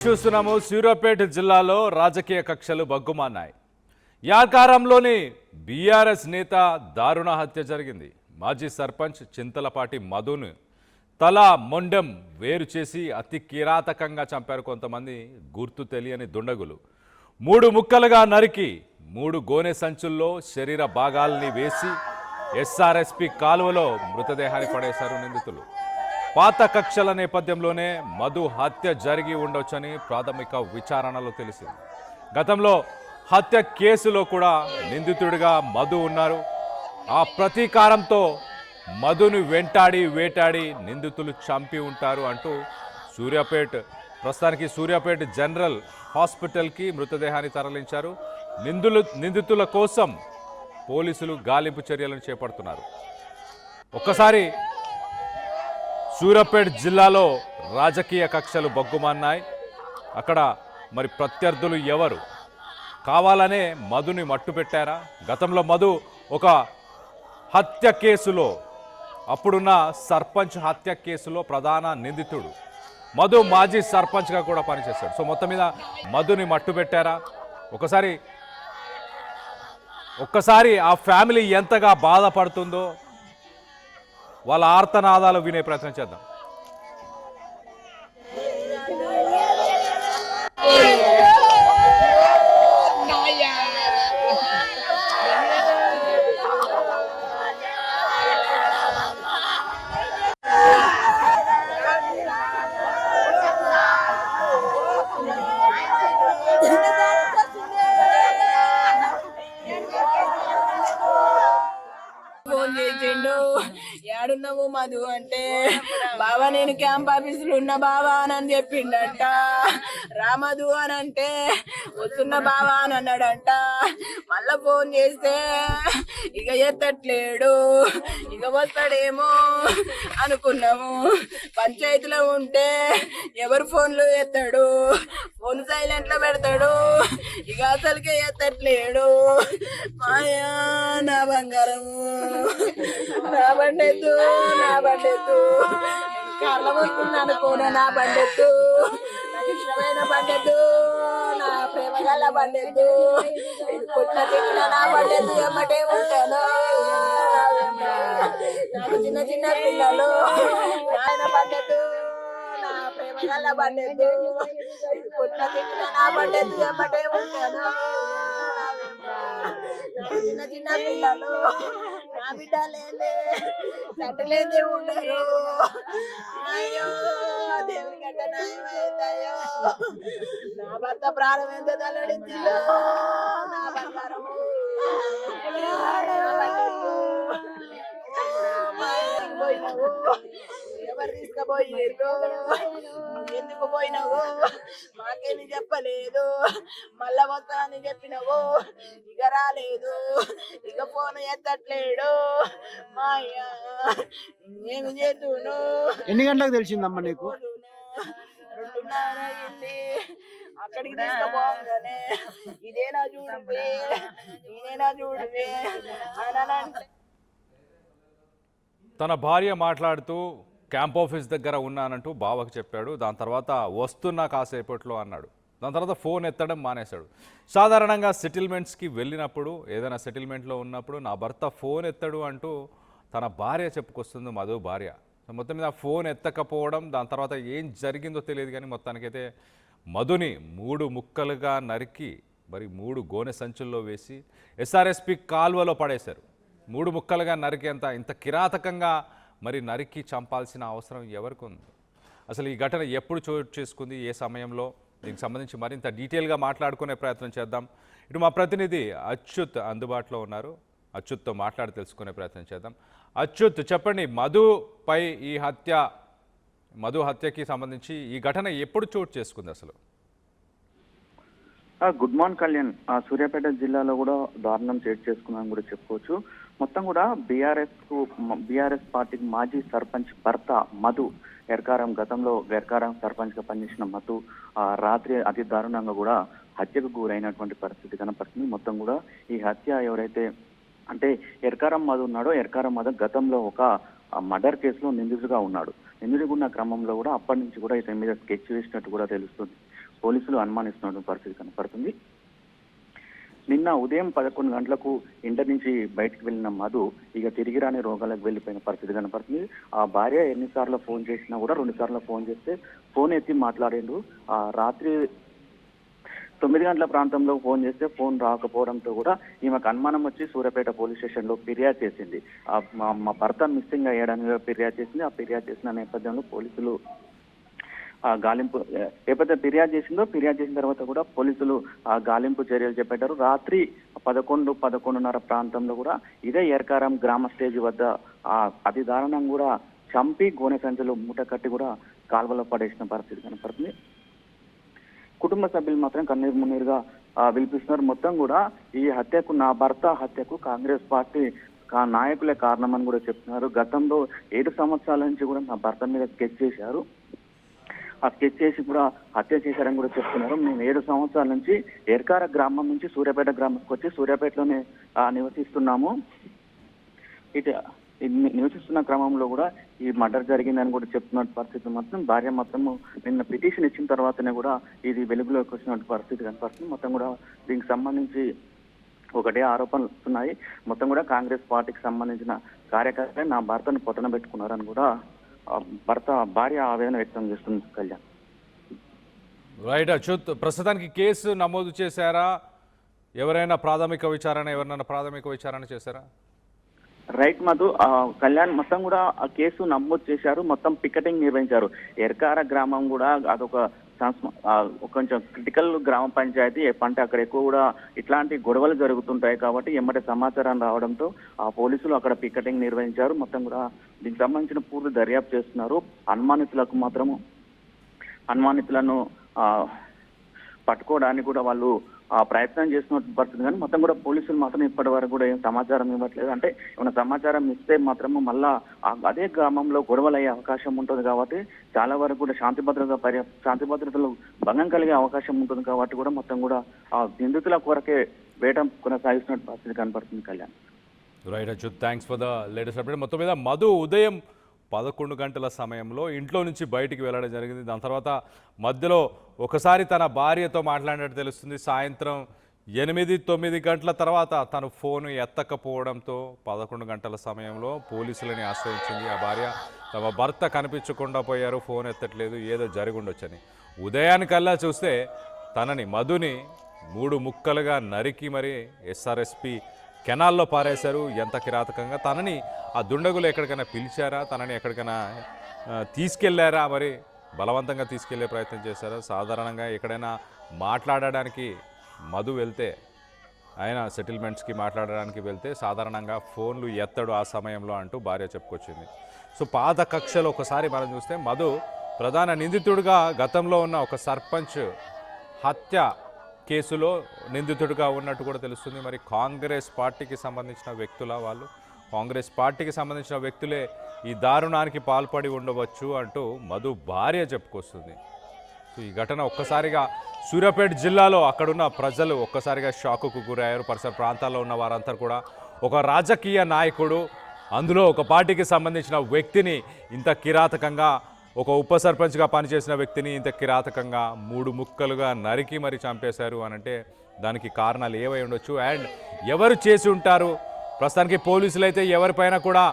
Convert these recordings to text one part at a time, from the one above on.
చూస్తున్నాము సూర్యాపేట జిల్లాలో రాజకీయ కక్షలు బగ్గుమన్నాయి. యాకారంలోని బీఆర్ఎస్ నేత దారుణ హత్య జరిగింది. మాజీ సర్పంచ్ చింతలపాటి మధును తల మొండెం వేరు చేసి అతి కిరాతకంగా చంపారు కొంతమంది గుర్తు తెలియని దుండగులు. 3 ముక్కలుగా నరికి 3 గోనె సంచుల్లో శరీర భాగాల్ని వేసి ఎస్ఆర్ఎస్పి కాలువలో మృతదేహాన్ని పడేశారు నిందితులు. పాత కక్షల నేపథ్యంలోనే మధు హత్య జరిగి ఉండొచ్చని ప్రాథమిక విచారణలో తెలిసింది. గతంలో హత్య కేసులో కూడా నిందితుడిగా మధు ఉన్నారు. ఆ ప్రతీకారంతో మధును వేటాడి నిందితులు చంపి ఉంటారు అంటూ ప్రస్తుతానికి సూర్యాపేట జనరల్ హాస్పిటల్కి మృతదేహాన్ని తరలించారు. నిందితుల కోసం పోలీసులు గాలింపు చర్యలను చేపడుతున్నారు. ఒక్కసారి సూర్యాపేట జిల్లాలో రాజకీయ కక్షలు బగ్గుమన్నాయి. అక్కడ మరి ప్రత్యర్థులు ఎవరు? కావాలనే మధుని మట్టు పెట్టారా? గతంలో మధు ఒక హత్య కేసులో, అప్పుడున్న సర్పంచ్ హత్య కేసులో ప్రధాన నిందితుడు. మధు మాజీ సర్పంచ్గా కూడా పనిచేశాడు. సో మొత్తం మీద మధుని మట్టు పెట్టారా? ఒక్కసారి ఆ ఫ్యామిలీ ఎంతగా బాధపడుతుందో వాళ్ళ ఆర్తనాదాలు వినే ప్రయత్నం చేద్దాం. ఏడున్నావు మధు అంటే, బావా నేను క్యాంప్ ఆఫీసులో ఉన్న బావా అని చెప్పిండంట. రామధు అని అంటే వస్తున్న బావా అని అన్నాడంట. మళ్ళా ఫోన్ చేస్తే ఇక ఎత్తట్లేడు, ఇక వస్తాడేమో అనుకున్నాము. పంచాయతీలో ఉంటే ఎవరు ఫోన్లు ఎత్తాడు, ఫోన్ సైలెంట్ లో పెడతాడు, ఇక అసలుకే ఎత్తట్లేడు. మాయా నా బంగారము, నా బండెత్తు, నా బండెత్తు, కళ్ళ వస్తుంది అనుకోను, నా బండెత్తు, నాకు ఇష్టమైన బండెత్తు, నా ప్రేమ గల బండెత్తు, పుట్ట తిట్టిన నా బండెత్తు ఎమ్మటే ఉంటాను. నాకు చిన్న చిన్న పిల్లలు, నాయన బండెత్తు, నా ప్రేమ గల బండెత్తు, పుట్ట తిట్టిన నా బండెత్తు ఎమ్మటే ఉంటాను. చిన్న చిన్న పిల్లలు, నా బిడ్డలేదే తట్టలేదే ఉండరు. అయ్యో దేవుని గడ్డ నాయమయ్యో, నా భర్త ప్రాణం ఎంత తల్లడించిందో, నా బంగారము పోయినావు, ఎవరు తీసుకుపోయారు, ఎందుకు పోయినావు, మాకేమి చెప్పలేదు, మళ్ళా వస్తానని చెప్పినావు, ఇక రాలేదు, ఇక ఫోన్ ఎత్తట్లేడు. మాయా ఏమి చేతును. ఎన్ని గంటలకు తెలిసిందమ్మా నీకు? 2:30 అయింది. అక్కడికి తీసుకుపోగానే ఇదేనా చూడవే, ఇదేనా చూడవే అనంటే తన భార్య మాట్లాడుతూ క్యాంప్ ఆఫీస్ దగ్గర ఉన్నానంటూ బావకు చెప్పాడు. దాని తర్వాత వస్తున్నా కాసేపట్లో అన్నాడు. దాని తర్వాత ఫోన్ ఎత్తడం మానేశాడు. సాధారణంగా సెటిల్మెంట్స్కి వెళ్ళినప్పుడు, ఏదైనా సెటిల్మెంట్లో ఉన్నప్పుడు నా భర్త ఫోన్ ఎత్తడు అంటూ తన భార్య చెప్పుకొస్తుంది, మధు భార్య. మొత్తం మీద ఫోన్ ఎత్తకపోవడం, దాని తర్వాత ఏం జరిగిందో తెలియదు కానీ మొత్తానికైతే మధుని 3 ముక్కలుగా నరికి మరి 3 గోనె సంచుల్లో వేసి ఎస్ఆర్ఎస్పి కాల్వలో పడేశారు. 3 ముక్కలుగా నరికేంత ఇంత కిరాతకంగా మరి నరికి చంపాల్సిన అవసరం ఎవరికి ఉంది? అసలు ఈ ఘటన ఎప్పుడు చోటు చేసుకుంది, ఏ సమయంలో? దీనికి సంబంధించి మరింత డీటెయిల్గా మాట్లాడుకునే ప్రయత్నం చేద్దాం. ఇటు మా ప్రతినిధి అచ్యుత్ అందుబాటులో ఉన్నారు. అచ్యుత్తో మాట్లాడి తెలుసుకునే ప్రయత్నం చేద్దాం. అచ్యుత్, చెప్పండి, మధు హత్యకి సంబంధించి ఈ ఘటన ఎప్పుడు చోటు చేసుకుంది అసలు? Good morning Kalyan. సూర్యాపేట జిల్లాలో కూడా దారుణం చోటు చేసుకుందని కూడా చెప్పుకోవచ్చు. మొత్తం కూడా బీఆర్ఎస్ పార్టీకి మాజీ సర్పంచ్ భర్త మధు గతంలో ఎర్కారం సర్పంచ్ గా పనిచేసిన మధు రాత్రి అతి దారుణంగా కూడా హత్యకు గురైనటువంటి పరిస్థితి కనపడుతుంది. మొత్తం కూడా ఈ హత్య ఎవరైతే అంటే ఎర్కారం మధు ఉన్నాడో, ఎర్కారం మధు గతంలో ఒక మర్డర్ కేసులో నిందితుడిగా ఉన్నాడు. నిందితుడిగా ఉన్న క్రమంలో కూడా అప్పటి నుంచి కూడా ఇతని మీద స్కెచ్ వేసినట్టు కూడా తెలుస్తుంది. పోలీసులు అనుమానిస్తున్న పరిస్థితి కనపడుతుంది. నిన్న ఉదయం 11 గంటలకు ఇంటి నుంచి బయటకు వెళ్ళిన మధు ఇక తిరిగి రాని రోగాలకు వెళ్ళిపోయిన పరిస్థితి కనపడుతుంది. ఆ భార్య ఎన్నిసార్లు ఫోన్ చేసినా కూడా 2 సార్లు ఫోన్ చేస్తే ఫోన్ ఎత్తి మాట్లాడిండు. ఆ రాత్రి 9 గంటల ప్రాంతంలో ఫోన్ చేస్తే ఫోన్ రాకపోవడంతో కూడా ఈమెకు అనుమానం వచ్చి సూర్యాపేట పోలీస్ స్టేషన్లో ఫిర్యాదు చేసింది. మా భర్త మిస్సింగ్ అయ్యాడని ఫిర్యాదు చేసింది. ఆ ఫిర్యాదు చేసిన నేపథ్యంలో పోలీసులు గాలింపు ఎప్పుడైతే ఫిర్యాదు చేసిన తర్వాత కూడా పోలీసులు గాలింపు చర్యలు చేపట్టారు. రాత్రి 11:30 ప్రాంతంలో కూడా ఇదే ఎర్కారం గ్రామ స్టేజ్ వద్ద అతి దారుణం కూడా చంపి గోనె సంచులు మూట కట్టి కూడా కాల్వలో పడేసిన పరిస్థితి కనపడుతుంది. కుటుంబ సభ్యులు మాత్రం కన్నీరు మున్నీరుగా విలిపిస్తున్నారు. మొత్తం కూడా ఈ హత్యకు, నా భర్త హత్యకు కాంగ్రెస్ పార్టీ నాయకులే కారణమని కూడా చెప్తున్నారు. గతంలో 7 సంవత్సరాల నుంచి కూడా నా భర్త మీద స్కెచ్ చేశారు. ఆ స్కెచ్ చేసి కూడా హత్య చేశారని కూడా చెప్తున్నారు. మేము 7 సంవత్సరాల నుంచి ఎర్కార గ్రామం నుంచి సూర్యాపేట గ్రామంకి వచ్చి సూర్యాపేటలోనే నివసిస్తున్నాము. ఇటు నివసిస్తున్న క్రమంలో కూడా ఈ మర్డర్ జరిగిందని కూడా చెప్తున్న పరిస్థితి మాత్రం భార్య మొత్తం నిన్న పిటిషన్ ఇచ్చిన తర్వాతనే కూడా ఇది వెలుగులోకి వచ్చిన పరిస్థితి కనపడుతుంది. మొత్తం కూడా దీనికి సంబంధించి ఒకటే ఆరోపణలు వస్తున్నాయి. మొత్తం కూడా కాంగ్రెస్ పార్టీకి సంబంధించిన కార్యకర్త నా భర్తను పొట్టన పెట్టుకున్నారని కూడా భార్య ఆవేదన వ్యక్తం చేస్తుంది. కళ్యాణ్. రైట్ అచ్యుత్, ప్రస్తుతానికి కేసు నమోదు చేశారా? ఎవరైనా ప్రాథమిక విచారణ చేశారా? రైట్ మధు, కళ్యాణ్, మొత్తం కూడా ఆ కేసు నమోదు చేశారు. మొత్తం పికెటింగ్ నిర్వహించారు. ఎర్కార గ్రామం కూడా అదొక కొంచెం క్రిటికల్ గ్రామ పంచాయతీ. అంటే అక్కడ ఎక్కువ కూడా ఇట్లాంటి గొడవలు జరుగుతుంటాయి కాబట్టి ఎమ్మటి సమాచారం రావడంతో ఆ పోలీసులు అక్కడ పికెటింగ్ నిర్వహించారు. మొత్తం కూడా దీనికి సంబంధించిన పూర్తి దర్యాప్తు చేస్తున్నారు. అనుమానితులను పట్టుకోవడానికి కూడా వాళ్ళు ప్రయత్నం చేస్తున్న పరిస్థితి. కానీ మొత్తం కూడా పోలీసులు మాత్రం ఇప్పటి వరకు కూడా ఏం సమాచారం ఇవ్వట్లేదు. అంటే ఏమైనా సమాచారం ఇస్తే మాత్రము మళ్ళా అదే గ్రామంలో గొడవలు అయ్యే అవకాశం ఉంటుంది కాబట్టి చాలా వరకు కూడా శాంతి భద్రతలు భంగం కలిగే అవకాశం ఉంటుంది కాబట్టి కూడా మొత్తం కూడా ఆ నిందితుల కొరకే వేట కొనసాగిస్తున్న పరిస్థితి కనపడుతుంది. Kalyan. Right Achyut, thanks for the latest update. మొత్తం మీద మధు ఉదయం 11 గంటల సమయంలో ఇంట్లో నుంచి బయటికి వెళ్ళడం జరిగింది. దాని తర్వాత మధ్యలో ఒకసారి తన భార్యతో మాట్లాడినట్టు తెలుస్తుంది. సాయంత్రం 8-9 గంటల తర్వాత తను ఫోన్ ఎత్తకపోవడంతో 11 గంటల సమయంలో పోలీసులని ఆశ్రయించింది. ఆ భార్య తమ భర్త కనిపించకుండా పోయారు, ఫోన్ ఎత్తట్లేదు, ఏదో జరిగి ఉండొచ్చని. ఉదయానికల్లా చూస్తే మధుని 3 ముక్కలుగా నరికి మరి ఎస్ఆర్ఎస్పి కెనాల్లో పారేశారు. ఎంత కిరాతకంగా! తనని ఆ దుండగులు ఎక్కడికైనా పిలిచారా? తనని ఎక్కడికైనా తీసుకెళ్లారా? మరి బలవంతంగా తీసుకెళ్లే ప్రయత్నం చేశారా? సాధారణంగా ఎక్కడైనా మాట్లాడడానికి మధు వెళ్తే, ఆయన సెటిల్మెంట్స్కి మాట్లాడడానికి వెళ్తే సాధారణంగా ఫోన్లు ఎత్తడు ఆ సమయంలో అంటూ భార్య చెప్పుకొచ్చింది. సో పాత కక్షలో ఒకసారి మనం చూస్తే మధు ప్రధాన నిందితుడిగా గతంలో ఉన్న ఒక సర్పంచ్ హత్య కేసులో నిందితుడిగా ఉన్నట్టు కూడా తెలుస్తుంది. మరి కాంగ్రెస్ పార్టీకి సంబంధించిన వ్యక్తులే ఈ దారుణానికి పాల్పడి ఉండవచ్చు అంటూ మధు భార్య చెప్పుకొస్తుంది. సో ఈ ఘటన ఒక్కసారిగా సూర్యాపేట జిల్లాలో అక్కడున్న ప్రజలు ఒక్కసారిగా షాకుకు గురయ్యారు. పరిసర ప్రాంతాల్లో ఉన్న వారంతా కూడా ఒక రాజకీయ నాయకుడు, అందులో ఒక పార్టీకి సంబంధించిన వ్యక్తిని ఇంత కిరాతకంగా, ఒక ఉప సర్పంచ్గా పనిచేసిన వ్యక్తిని ఇంత కిరాతకంగా 3 ముక్కలుగా నరికి మరి చంపేశారు అనంటే దానికి కారణాలు ఏవై ఉండొచ్చు అండ్ ఎవరు చేసి ఉంటారు? ప్రస్తుతానికి పోలీసులు అయితే ఎవరిపైన కూడా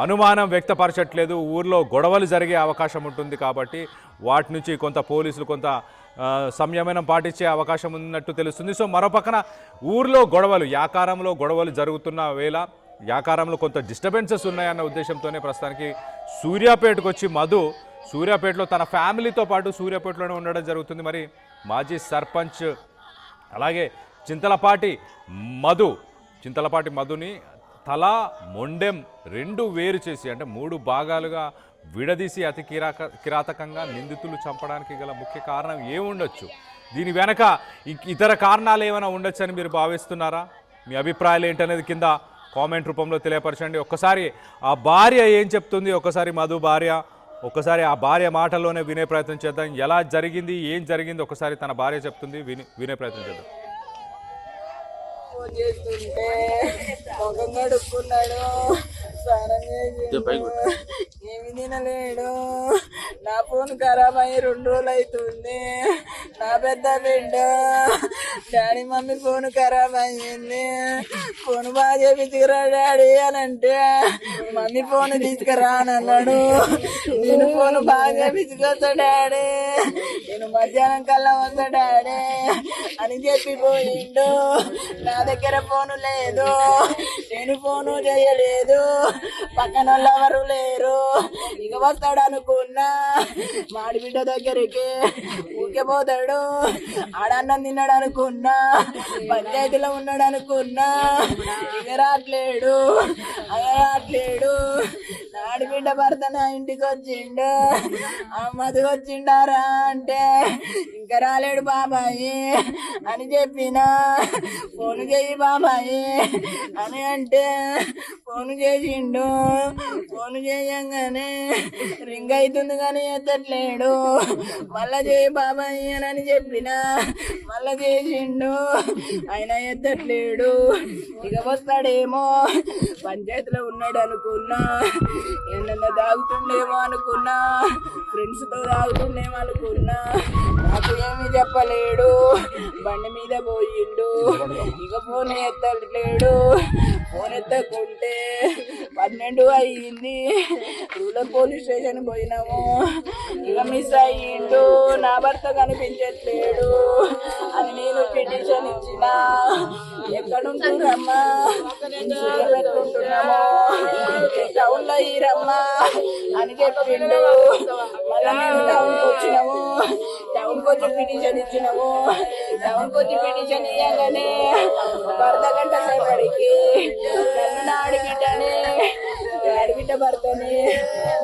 అనుమానం వ్యక్తపరచట్లేదు. ఊర్లో గొడవలు జరిగే అవకాశం ఉంటుంది కాబట్టి వాటి నుంచి పోలీసులు కొంత సంయమనం పాటించే అవకాశం ఉన్నట్టు తెలుస్తుంది. సో మరోపక్కన ఊర్లో యాకారంలో గొడవలు జరుగుతున్న వేళ యాకారంలో కొంత డిస్టర్బెన్సెస్ ఉన్నాయన్న ఉద్దేశంతోనే ప్రస్తుతానికి సూర్యాపేటకు వచ్చి మధు సూర్యాపేటలో తన ఫ్యామిలీతో పాటు సూర్యాపేటలోనే ఉండడం జరుగుతుంది. మరి మాజీ సర్పంచ్ అలాగే చింతలపాటి మధుని తల మొండెం 2 వేరు చేసి, అంటే 3 భాగాలుగా విడదీసి అతి కిరాతకంగా నిందితులు చంపడానికి గల ముఖ్య కారణం ఏముండొచ్చు? దీని వెనక ఇతర కారణాలు ఏమైనా ఉండొచ్చు అని మీరు భావిస్తున్నారా? మీ అభిప్రాయాలు ఏంటనేది కింద కామెంట్ రూపంలో తెలియపరచండి. ఒక్కసారి ఆ భార్య ఏం చెప్తుంది, ఒక్కసారి ఆ భార్య మాటల్లోనే వినే ప్రయత్నం చేద్దాం. ఎలా జరిగింది, ఏం జరిగింది ఒకసారి తన భార్య చెప్తుంది, వినే ప్రయత్నం చేద్దాం. చేస్తుంటే ముఖం కడుక్కున్నాడు, స్నానం చేసిండు ఏమి తినలేడు నా ఫోన్ ఖరాబ్ అయ్యి 2 రోజులు అవుతుంది నా పెద్ద బిడ్డ డాడీ మమ్మీ ఫోన్ ఖరాబ్ అయ్యింది ఫోన్ బాగా చేపించుకురా డాడీ అని అంటే మమ్మీ ఫోన్ తీసుకురా అని అన్నాడు నేను ఫోన్ బాగా చేపించుకొస్తా డాడీ నేను మధ్యాహ్నం కల్లా వస్తా డాడీ అని చెప్పిపోయిండు నా దగ్గర ఫోను లేదు నేను ఫోను చేయలేదు పక్కన వాళ్ళు ఎవరు లేరు ఇక వస్తాడు అనుకున్నా మాడి బిడ్డ దగ్గరికి ఊరికే పోతాడు ఆడన్నం తిన్నాడు అనుకున్నా పంచాయతీలో ఉన్నాడు అనుకున్నా ఇక రావట్లేడు నాడి బిడ్డ భర్త నా ఇంటికి వచ్చిండు ఆ మధు వచ్చిండారా అంటే ఇంకా రాలేడు బాబాయి అని చెప్పిన ఫోన్ చేయి బాబాయి అని అంటే ఫోన్ చేసిండు ఫోన్ చేయంగానే రింగ్ అవుతుంది కానీ ఎత్తట్లేడు మళ్ళా చేయి బాబాయ్ అని చెప్పిన మళ్ళా చేసిండు ఆయన ఎత్తట్లేడు ఇక వస్తాడేమో పంచాయతీలో ఉన్నాడు అనుకున్నా ఏమన్నా తాగుతుండేమో అనుకున్నా ఫ్రెండ్స్ తో తాగుతుండేమో అనుకున్నా నాకు ఏమి చెప్పలేడు బండి మీద పోయిండు ఇక ఫోన్ ఎత్తట్లేడు ఫోన్ ఎత్తకుంటే 12 అయ్యింది రూరల్ పోలీస్ స్టేషన్ పోయినాము ఇక మిస్ అయ్యిండు నా భర్త కనిపించట్లేడు అని నేను పిటిషన్ ఇచ్చిన ఎక్కడుంటున్నామా పెట్టుకుంటున్నాము టౌన్ లో ఈరమ్మా అని చెప్పిండు మళ్ళీ మేము టౌన్కి వచ్చినాము టౌన్కి వచ్చి పిటిషన్ ఇచ్చినాము టౌన్కి వచ్చి పిటిషన్ ఇవ్వగానే ఒక అర్ధగంట సేపటికి నన్ను నా ఆడిబిడ్డని ఆడిబిడ్డ భర్తని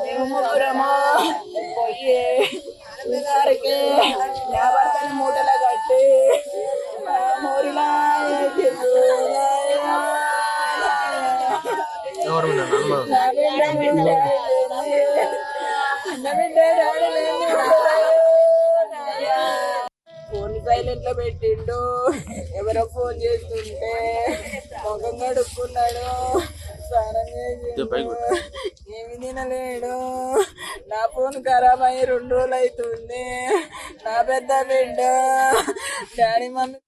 మేము ముగ్గురము పోయి గారికి నా భర్తని మూటలో కట్టి మోరిలా ఫోన్ సైలెంట్ లో పెట్టిండు ఎవరో ఫోన్ చేస్తుంటే ముఖం కడుక్కున్నాడు స్నానం చేసిండు ఏమి తినలేడు నా ఫోన్ ఖరాబ్ అయ్యి 2 రోజులు అవుతుంది నా పెద్ద బిడ్డ డాడీ మమ్మీ